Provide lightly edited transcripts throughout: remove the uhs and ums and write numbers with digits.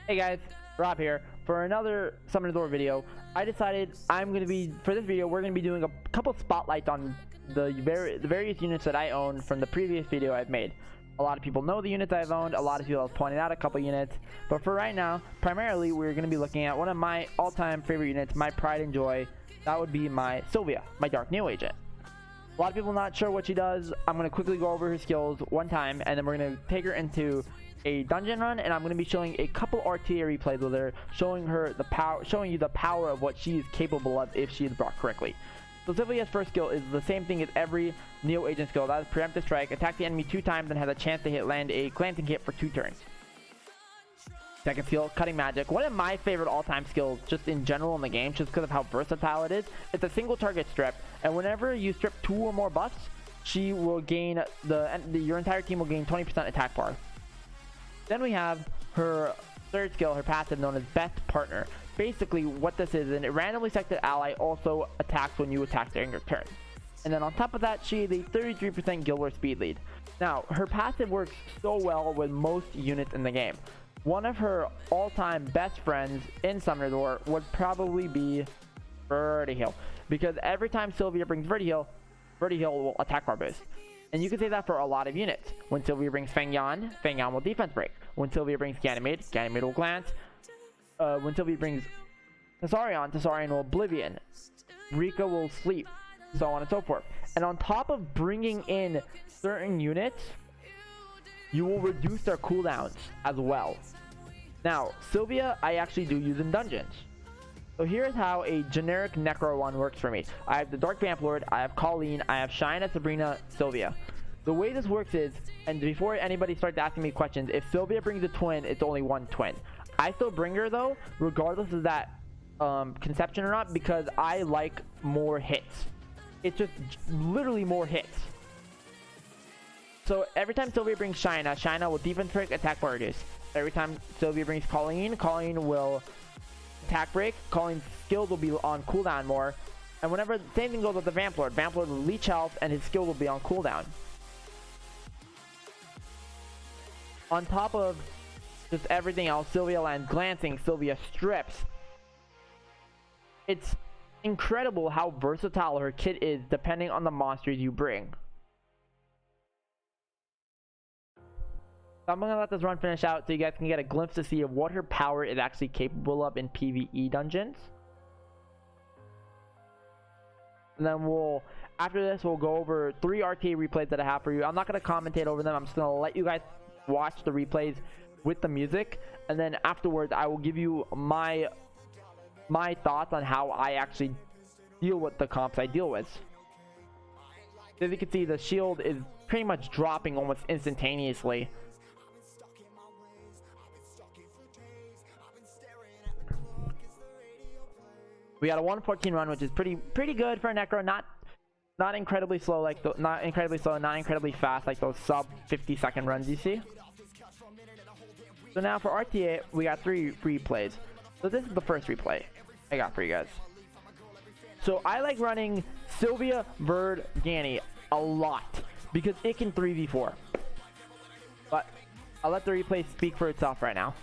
Hey guys, Rob here. For another Summon Door video, I decided for this video, we're going to be doing a couple spotlights on the various units that I own from the previous video I've made. A lot of people know the units I've owned, a lot of people have pointed out a couple units, but for right now, primarily we're going to be looking at one of my all-time favorite units, my pride and joy. That would be my Sylvia, my Dark Neo agent. A lot of people not sure what she does. I'm going to quickly go over her skills one time, and then we're going to take her into a dungeon run, and I'm going to be showing a couple RTA replays with her, showing you the power of what she is capable of if she is brought correctly. So Sylvia's first skill is the same thing as every Neo agent skill. That is Preemptive Strike. Attack the enemy 2 times and has a chance to land a glancing hit for 2 turns. Second skill, Cutting Magic. One of my favorite all-time skills just in general in the game, just because of how versatile it is. It's a single target strip, and whenever you strip 2 or more buffs, she will gain your entire team will gain 20% attack bar. Then we have her third skill, her passive, known as Best Partner. Basically, what this is, a randomly selected ally also attacks when you attack during your turn. And then on top of that, she has a 33% Guild War speed lead. Now, her passive works so well with most units in the game. One of her all-time best friends in Summoner Door would probably be Vertiheal, because every time Sylvia brings Vertiheal, Vertiheal will attack bar boost. And you can say that for a lot of units. When Sylvia brings Feng Yan, Feng Yan will defense break. When Sylvia brings Ganymede, Ganymede will glance. When Sylvia brings Tessarion, Tessarion will Oblivion. Rika will sleep, so on and so forth. And on top of bringing in certain units, you will reduce their cooldowns as well. Now, Sylvia, I actually do use in dungeons. So here's how a generic Necro one works for me. I have the Dark Vamp Lord, I have Colleen, I have Shina, Sabrina, Sylvia. The way this works is, and before anybody starts asking me questions, if Sylvia brings a twin, it's only one twin. I still bring her though, regardless of that conception or not, because I like more hits. It's just literally more hits. So every time Sylvia brings Shina, Shina will defense break, attack bar reduce. Every time Sylvia brings Colleen, Colleen will attack break. Colleen's skills will be on cooldown more. And whenever, same thing goes with the Vamp Lord. Vamp Lord will leech health and his skill will be on cooldown. On top of just everything else, Sylvia lands glancing, Sylvia strips. It's incredible how versatile her kit is depending on the monsters you bring. So I'm going to let this run finish out so you guys can get a glimpse to see of what her power is actually capable of in PvE dungeons. And then after this, we'll go over 3 RTA replays that I have for you. I'm not going to commentate over them. I'm just going to let you guys watch the replays with the music. And then afterwards, I will give you my thoughts on how I actually deal with the comps I deal with. As you can see, the shield is pretty much dropping almost instantaneously. We got a 114 run, which is pretty good for a Necro. Not incredibly slow, not incredibly fast like those sub 50-second runs you see. So now for RTA, we got 3 replays. So this is the first replay I got for you guys. So I like running Sylvia, Verd, Ganny a lot because it can 3v4. But I'll let the replay speak for itself right now.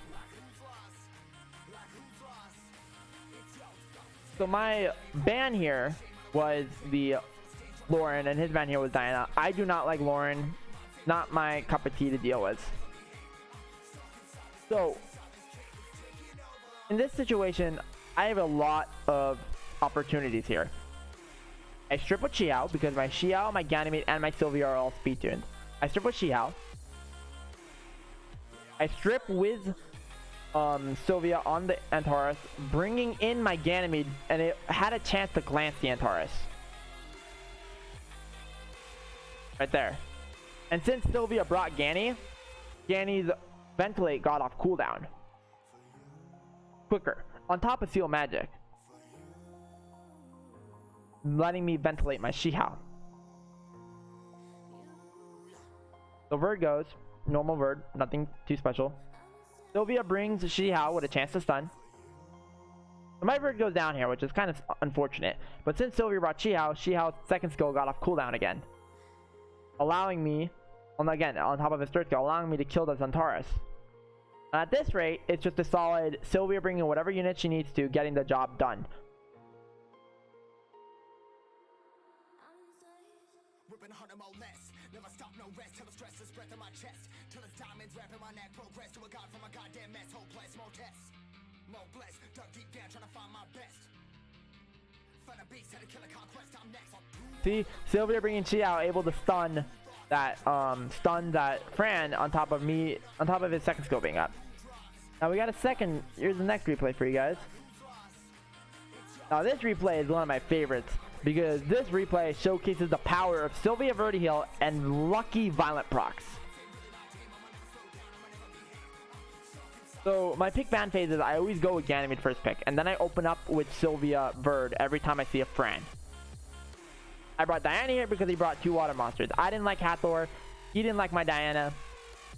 So my ban here was the Lauren, and his ban here was Diana. I do not like Lauren. Not my cup of tea to deal with. So, in this situation, I have a lot of opportunities here. I strip with Xiao because my Xiao, my Ganymede, and my Sylvia are all speed tuned. I strip with Xiao. I strip with Sylvia on the Antares, bringing in my Ganymede, and it had a chance to glance the Antares. Right there. And since Sylvia brought Ganny's Ventilate got off cooldown quicker, on top of Seal Magic, letting me ventilate my Xiao. So Verd goes, normal Verd, nothing too special. Sylvia brings Xiao with a chance to stun. So my Verd goes down here, which is kind of unfortunate. But since Sylvia brought Xiao's second skill got off cooldown again, allowing me, again, on top of his third skill, allowing me to kill the Antares. At this rate, it's just a solid Sylvia bringing whatever unit she needs to, getting the job done. See, Sylvia bringing Chi out, able to stun that Fran on top of his second skill being up. Now we got a second. Here's the next replay for you guys. Now this replay is one of my favorites because this replay showcases the power of Sylvia Vertiheal and Lucky Violent procs. So my pick ban phase is I always go with Ganymede first pick, and then I open up with Sylvia Verd every time I see a Fran. I brought Diana here because he brought 2 water monsters. I didn't like Hathor, he didn't like my Diana,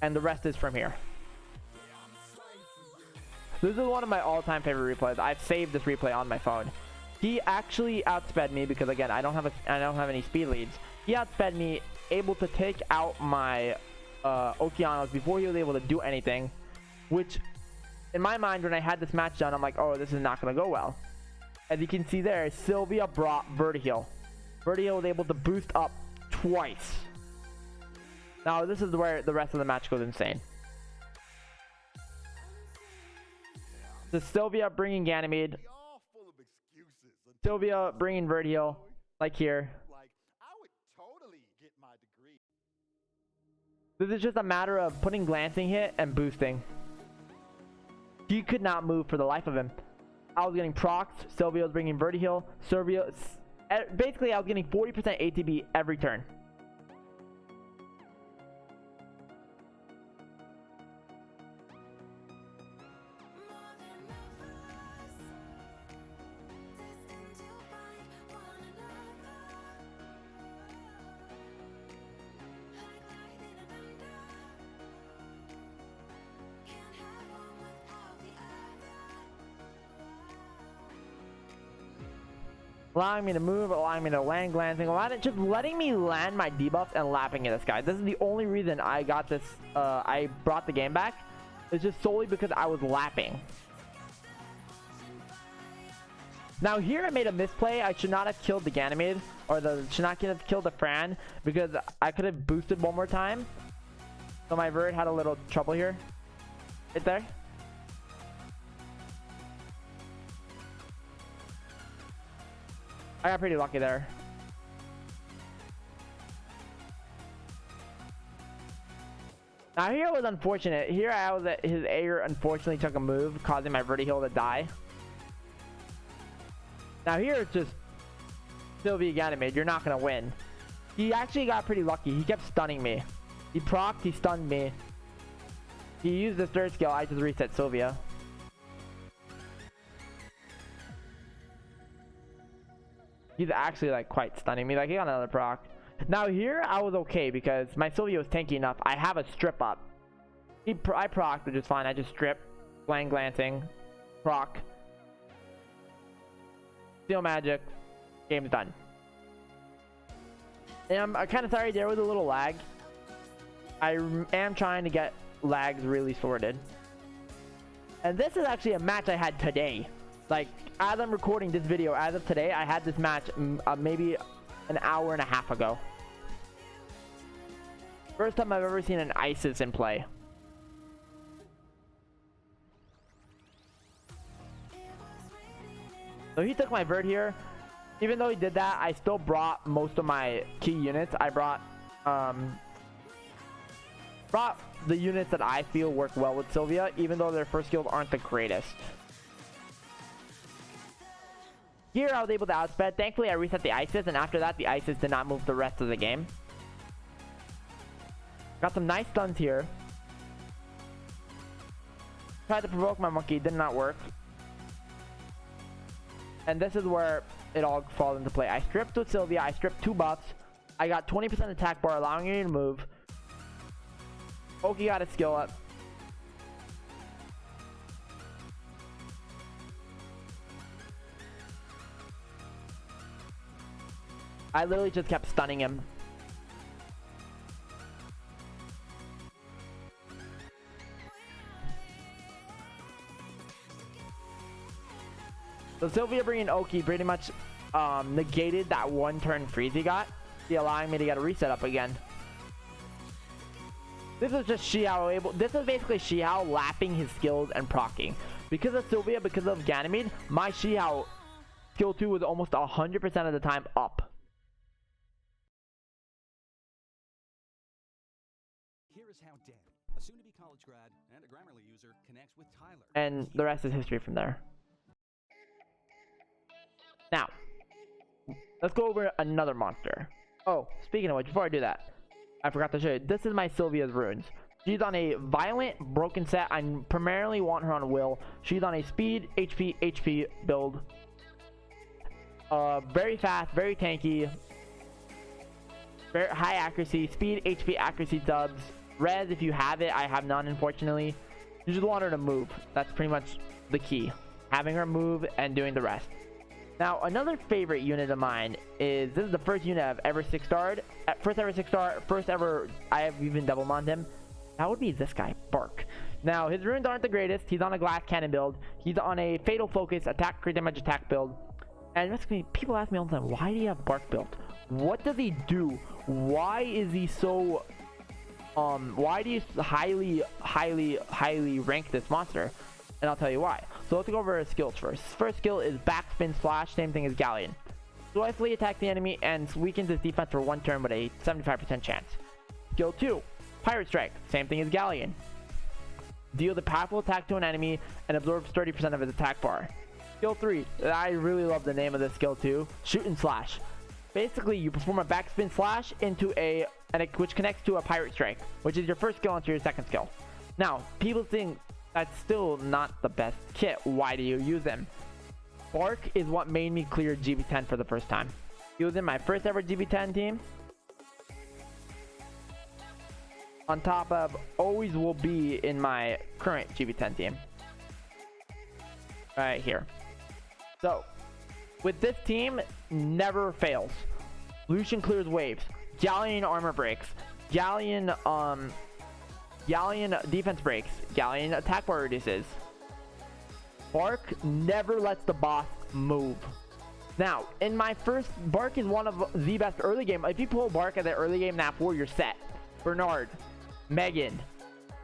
and the rest is from here. This is one of my all-time favorite replays. I've saved this replay on my phone. He actually outsped me because again, I don't have any speed leads. He outsped me, able to take out my Okeanos before he was able to do anything, which in my mind when I had this match done, I'm like, oh, this is not going to go well. As you can see there, Sylvia brought Vertiheal. Vertiheal was able to boost up twice. Now this is where the rest of the match goes insane. So Sylvia bringing Ganymede. Sylvia bringing Vertiheal, like here. This is just a matter of putting glancing hit and boosting. He could not move for the life of him. I was getting procs. Sylvia was bringing Vertiheal. Basically, I was getting 40% ATB every turn. Allowing me to move, allowing me to land glancing, just letting me land my debuffs and lapping at this guy. This is the only reason I got this, I brought the game back. It's just solely because I was lapping. Now here I made a misplay. I should not have killed the Ganymede, or should not have killed the Fran, because I could have boosted one more time. So my Verd had a little trouble here. Right there. I got pretty lucky there. Now here was unfortunate. Here I was at his Aegir unfortunately took a move, causing my Vertiheal to die. Now here it's just Sylvia Ganymede. You're not gonna win. He actually got pretty lucky. He kept stunning me. He procced, he stunned me. He used the third skill. I just reset Sylvia. He's actually like quite stunning me. Like he got another proc. Now here I was okay because my Sylvia was tanky enough. I have a strip up. I proc, which is fine. I just strip, glancing, proc, steal magic, game's done. And I'm kind of sorry there was a little lag. I am trying to get lags really sorted. And this is actually a match I had today. Like, as I'm recording this video, as of today, I had this match maybe an hour and a half ago. First time I've ever seen an Isis in play. So he took my Verd here. Even though he did that, I still brought most of my key units. I brought the units that I feel work well with Sylvia, even though their first skills aren't the greatest. Here I was able to outsped. Thankfully I reset the Isis, and after that the Isis did not move the rest of the game. Got some nice stuns here. Tried to provoke my monkey, did not work. And this is where it all falls into play. I stripped with Sylvia, I stripped 2 buffs. I got 20% attack bar, allowing me to move. Oki got a skill up. I literally just kept stunning him. So Sylvia bringing Oki pretty much negated that 1-turn freeze he got, allowing me to get a reset up again. This is just Xiao able. This is basically Xiao lapping his skills and proccing. Because of Sylvia, because of Ganymede, my Xiao skill 2 was almost 100% of the time up. Here is how Dan, a soon-to-be college grad and a Grammarly user, connects with Tyler. And the rest is history from there. Now, let's go over another monster. Oh, speaking of which, before I do that, I forgot to show you. This is my Sylvia's runes. She's on a violent, broken set. I primarily want her on will. She's on a speed, HP build. Very fast, very tanky. Very high accuracy, speed, HP, accuracy dubs. Res if you have it. I have none, unfortunately. You just want her to move. That's pretty much the key. Having her move and doing the rest. Now, another favorite unit of mine is, this is the first unit I've ever 6-starred. First ever 6-star, first ever I have even double monned him. That would be this guy, Bark. Now, his runes aren't the greatest. He's on a glass cannon build. He's on a fatal focus, attack, crit damage, attack build. And people ask me all the time, why do you have Bark built? What does he do? Why is he so, why do you highly rank this monster? And I'll tell you why. So let's go over his skills first. His first skill is backspin slash, same thing as Galleon. Swiftly attack the enemy and weakens his defense for 1 turn with a 75% chance. Skill 2, Pirate Strike, same thing as Galleon. Deal the powerful attack to an enemy and absorbs 30% of his attack bar. Skill 3, I really love the name of this skill too, Shoot and Slash. Basically, you perform a backspin slash into which connects to a Pirate Strike, which is your first skill into your second skill. Now, people think that's still not the best kit. Why do you use them? Bark is what made me clear GB10 for the first time. He was in my first ever GB10 team. On top of always will be in my current GB10 team. Right here. So, with this team, never fails. Lucian clears waves. Galleon armor breaks. Galleon defense breaks. Galleon attack bar reduces. Bark never lets the boss move. Now, in my first, Bark is one of the best early game. If you pull Bark at the early game nap 4, you're set. Bernard, Megan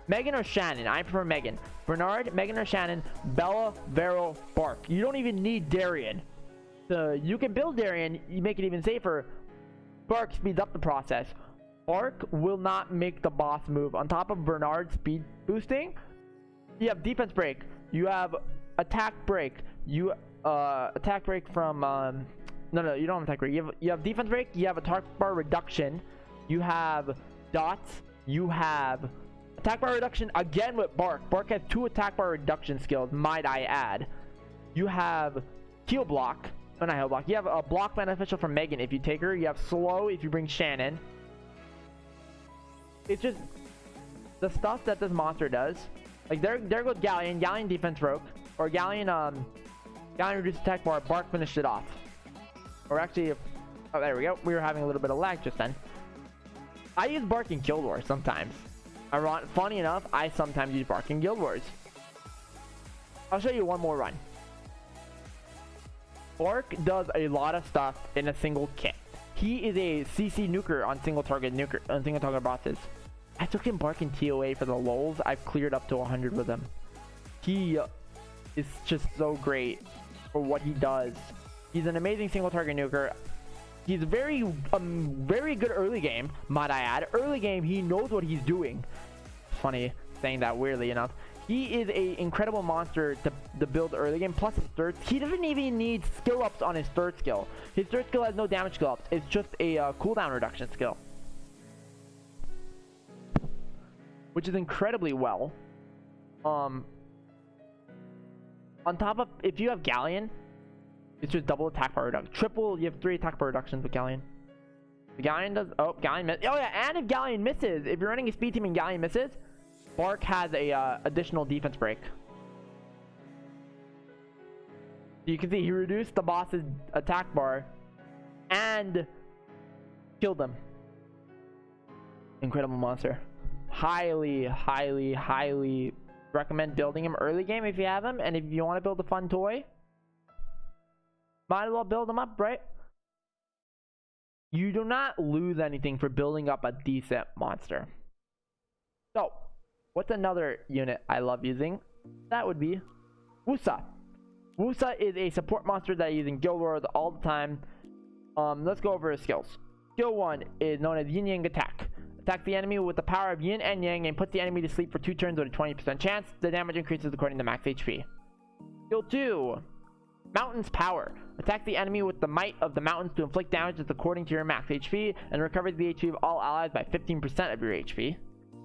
or Shannon. I prefer Megan. Bernard, Megan or Shannon, Bella, Vero, Bark. You don't even need Darian. You can build Darian, you make it even safer. Bark speeds up the process. Bark will not make the boss move. On top of Bernard's speed boosting, you have defense break. You have attack break. You attack break from no, you don't have attack break. You have defense break. You have attack bar reduction. You have dots. You have attack bar reduction again with Bark. Bark has 2 attack bar reduction skills, might I add. You have heal block. Oh, not heal block. You have a block beneficial from Megan if you take her. You have slow if you bring Shannon. It's just the stuff that this monster does. Like there goes Galleon. Galleon defense broke, or Galleon reduced attack bar. Bark finished it off. Or actually, oh, there we go. We were having a little bit of lag just then. I use Bark in Guild Wars sometimes. Funny enough, I sometimes use Bark in Guild Wars. I'll show you one more run. Bark does a lot of stuff in a single kit. He is a CC nuker on single target bosses. I took him Bark in TOA for the lulz. I've cleared up to 100 with him. He is just so great for what he does. He's an amazing single target nuker. He's very good early game, might I add. Early game, he knows what he's doing. Funny saying that weirdly enough. He is an incredible monster to build early game. Plus his third, he doesn't even need skill ups on his third skill. His third skill has no damage skill ups. It's just a cooldown reduction skill, which is incredibly well. On top of, if you have Galleon, it's just double attack bar reduction. Triple, you have 3 attack bar reductions with Galleon. The Galleon does, Galleon miss. Oh yeah, and if Galleon misses, if you're running a speed team and Galleon misses, Bark has a additional defense break. You can see he reduced the boss's attack bar and killed them. Incredible monster. Highly recommend building him early game if you have him, and if you want to build a fun toy, Might as well build them up, right? You do not lose anything for building up a decent monster. So, what's another unit I love using? That would be Wusa. Wusa is a support monster that I use in Guild Wars all the time. Let's go over his skills. Skill 1 is known as Yin Yang Attack. Attack the enemy with the power of Yin and Yang and puts the enemy to sleep for 2 turns with a 20% chance. The damage increases according to max HP. Skill 2, Mountain's Power. Attack the enemy with the might of the mountains to inflict damage that's according to your max HP and recovers the HP of all allies by 15% of your HP.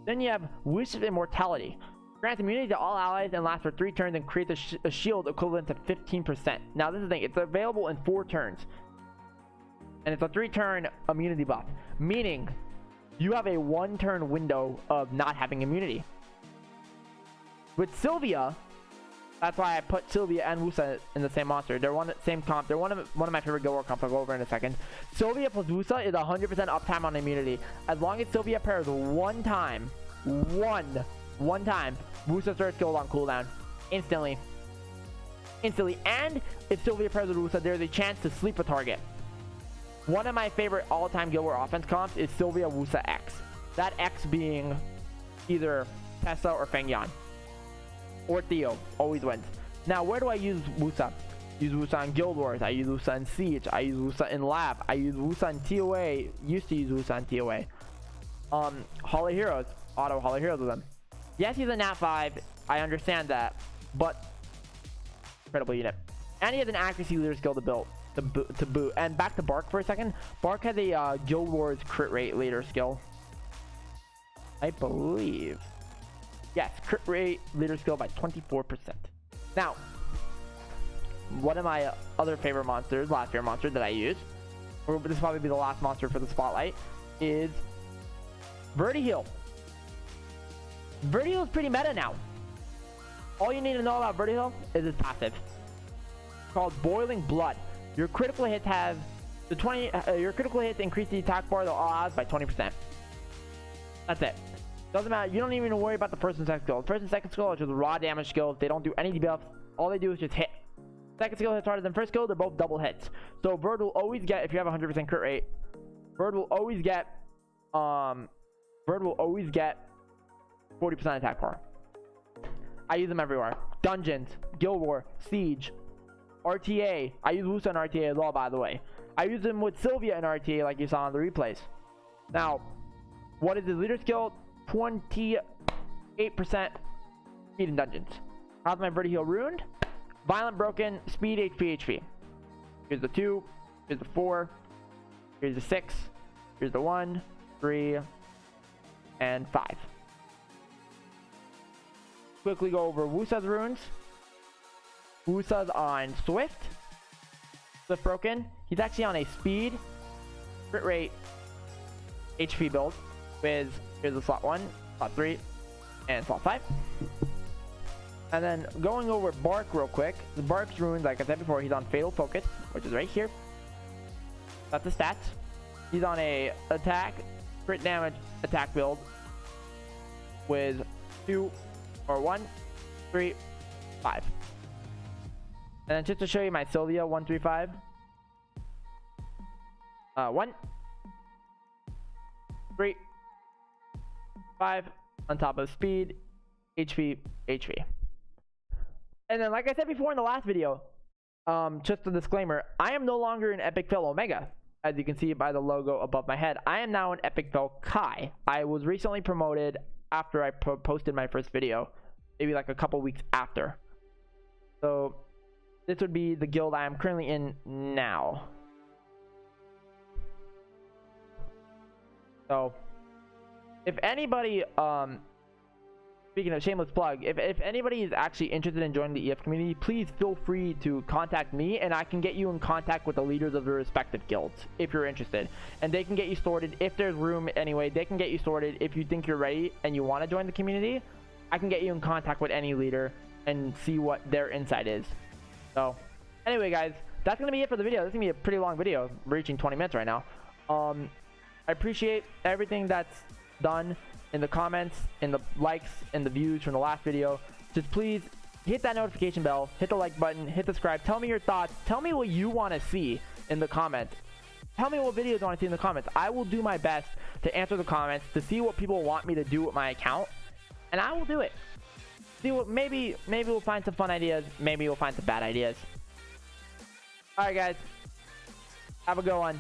Then you have Wish of Immortality. Grants immunity to all allies and lasts for 3 turns and creates a shield equivalent to 15%. Now this is the thing, it's available in 4 turns. And it's a 3-turn immunity buff, meaning you have a 1-turn window of not having immunity. With Sylvia, that's why I put Sylvia and Wusa in the same monster. They're same comp. They're one of my favorite Guild Wars comps. I'll go over in a second. Sylvia plus Wusa is 100% uptime on immunity. As long as Sylvia pairs one time, Wusa starts skill on cooldown instantly. And if Sylvia pairs with Wusa, there's a chance to sleep a target. One of my favorite all-time Guild Wars offense comps is Sylvia Wusa X. That X being either Tessa or Feng Yan. Or Theo. Always wins. Now, where do I use Wusa? I use Wusa in Guild Wars. I use Wusa in Siege. I use Wusa in Lab. I use Wusa in TOA. Used to use Wusa in TOA. Hall of Heroes. Auto Hall of Heroes with him. Yes, he's a Nat 5. I understand that. But, incredible unit. And he has an accuracy leader skill to build. To boot. And back to Bark for a second. Bark has a Guild Wars crit rate leader skill. I believe. Yes, crit rate leader skill by 24%. Now, one of my other favorite monsters, last favorite monster that I use, or this will probably be the last monster for the spotlight, is Vertiheal. Vertiheal is pretty meta now. All you need to know about Vertiheal is its passive. It's called Boiling Blood. Your critical hits have your critical hits increase the attack bar of all odds by 20%. That's it. Doesn't matter. You don't even worry about the first and second skill. First and second skill are just raw damage skills. They don't do any debuffs. All they do is just hit. Second skill hits harder than first skill. They're both double hits. So Bird will always get, if you have a 100% crit rate, Bird will always get 40% attack bar. I use them everywhere. Dungeons, Guild War, Siege, RTA. I use Wusa in RTA as well, by the way. I use them with Sylvia in RTA like you saw in the replays. Now, what is his leader skill? 28% speed in dungeons. How's my Vertiheal ruined? Violent Broken, speed, HP. Here's the 2, here's the 4, here's the 6, here's the 1, 3, and 5. Quickly go over Wusa's runes. Wusa's on Swift Broken. He's actually on a speed, crit rate, HP build with, here's the slot 1, slot 3, and slot 5. And then going over Bark real quick. The Bark's runes, like I said before, he's on Fatal Focus, which is right here. That's the stats. He's on a attack, crit damage, attack build with 2 or 1, 3, 5. And then just to show you my Sylvia 1, 3, 5. 1, 3, 5 on top of speed, HP. And then, like I said before in the last video, just a disclaimer, I am no longer an Epic Fail Omega. As you can see by the logo above my head, I am now an Epic Fail Kai. I was recently promoted after I posted my first video, maybe like a couple weeks after. So this would be the guild I am currently in now. So if anybody, speaking of shameless plug, if anybody is actually interested in joining the EF community, please feel free to contact me and I can get you in contact with the leaders of the respective guilds if you're interested. And they can get you sorted if there's room anyway. They can get you sorted if you think you're ready and you want to join the community. I can get you in contact with any leader and see what their insight is. So anyway, guys, that's going to be it for the video. This is going to be a pretty long video. We're reaching 20 minutes right now. I appreciate everything that's done in the comments, in the likes, and the views from the last video. Just please hit that notification bell, hit the like button, hit the subscribe. Tell me your thoughts. Tell me what you want to see in the comments. Tell me what videos you want to see in the comments. I will do my best to answer the comments, to see what people want me to do with my account, and I will do it. See what, maybe we'll find some fun ideas. Maybe we'll find some bad ideas. All right, guys. Have a good one.